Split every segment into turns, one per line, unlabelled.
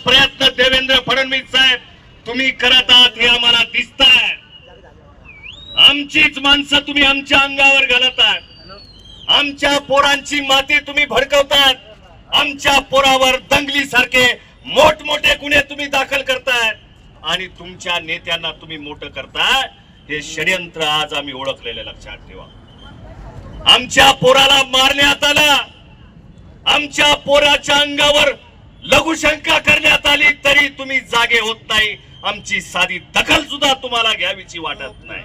प्रयत्न देवेंद्र फडणवीस साहेब तुम्ही करत आहात हे आम्हाला दिसतंय। आमचीच माणसं तुम्ही आमच्या अंगावर घालत आहात, आमच्या पोरांची माती तुम्ही भडकवतात, आमच्या पोरावर दंगली सारखे मोठमोठे गुन्हे तुम्ही दाखल करताय आणि तुमच्या नेत्यांना तुम्ही मोठं करताय। हे षडयंत्र आज आम्ही ओळखलेले, लक्षात ठेवा। आमच्या पोराला मारण्यात आलं, आमच्या पोराच्या अंगावर लघुशंका करण्यात आली तरी तुम्ही जागे होत नाही, आमची साधी दखल सुद्धा तुम्हाला घ्यावीची वाटत नाही,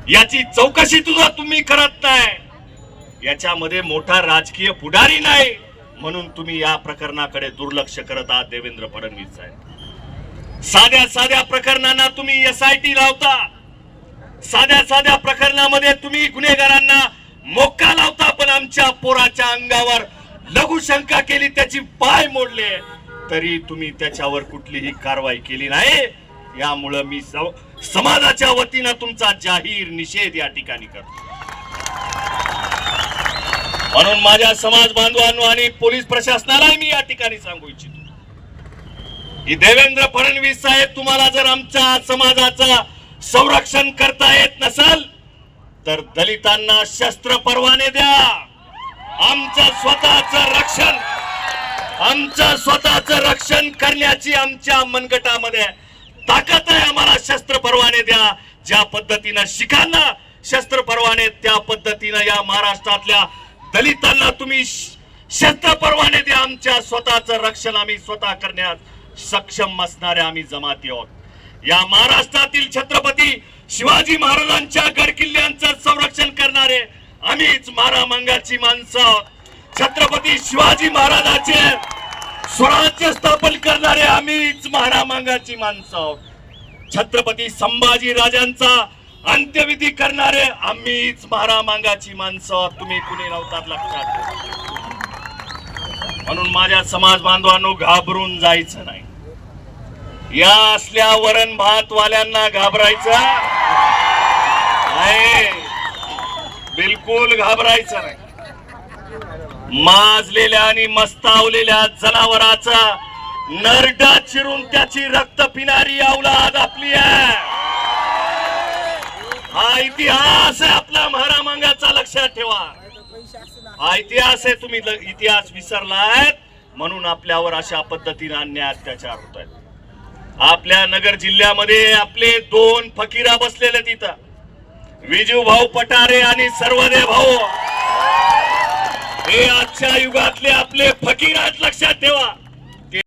याची चौकशी सुद्धा तुम्ही करत नाही। याच्यामध्ये मोठा राजकीय पुढारी नाही म्हणून तुम्ही या प्रकरणाकडे दुर्लक्ष करत आहात देवेंद्र फडणवीस साहेब। साध्या साध्या प्रकरणांना तुम्ही SIT लावता, साध्या साध्या प्रकरणामध्ये तुम्ही गुन्हेगारांना मोक्का लावता, पण आमच्या पोराच्या अंगावर लघुशंका केली, त्याची पाय मोडले तरी तुम्ही त्याच्यावर कुठलीही कारवाई केली नाही। यामुळे मी समाजाच्या वतीने तुमचा जाहीर निषेध या ठिकाणी करतो। म्हणून माझ्या समाज बांधवांनो आणि पोलीस प्रशासनाला मी या ठिकाणी सांगू इच्छितो की देवेंद्र फडणवीस साहेब, तुम्हाला जर आमच्या समाजाचा संरक्षण करता येत नसेल तर दलितांना शस्त्र परवाने द्या। आमचं स्वतःचं रक्षण करण्याची आमच्या मनगटामध्ये ताकद आहे, आम्हाला शस्त्र परवाने द्या। ज्या पद्धतीने शिखांना शस्त्र परवाने, त्या पद्धतीने या महाराष्ट्रातल्या दलितांना तुम्ही शस्त्र परवाने द्या। आमच्या स्वतःचं रक्षण आम्ही स्वतः करण्यास सक्षम असणारे आम्ही जमाती आहोत। या महाराष्ट्रातील छत्रपती शिवाजी महाराजांच्या गडकिल्ल्यांचं संरक्षण करणारे आम्हीच महारामांगाची माणसं आहोत। छत्रपती शिवाजी महाराजांचे स्वराज्य स्थापन करणारे आम्हीच महारामांगाची माणसं आहोत। छत्रपती संभाजी राजांचा अंत्यविधी करणारे आम्हीच महारामांगाची माणसं आहोत, तुम्ही कुणी नव्हतात, लक्षात ठेवा। म्हणून माझ्या समाज बांधवांनो, घाबरून जायचं नाही। या असल्या वरण भात वाल्यांना घाबरायचं नाही, बिलकुल घाबरायचं नाही। माजलेल्या आणि मस्तावलेल्या जनावराचा नरडा चिरून त्याची रक्त पिणारी औलाद आपली आहे। हा इतिहास आहे आपला महारामांगाचा, लक्षात ठेवा। हा इतिहास आहे, तुम्ही इतिहास विसरलात म्हणून आपल्यावर अशा पद्धतीने अन्याय अत्याचार होत आहेत। आपल्या नगर जिल्ह्यामध्ये आपले 2 फकीरा बसलेले तिथं, विजू भाऊ पटारे आणि सर्वदेव भाऊ, हे आजच्या युगातले आपले फकीर आहेत, लक्षात ठेवा।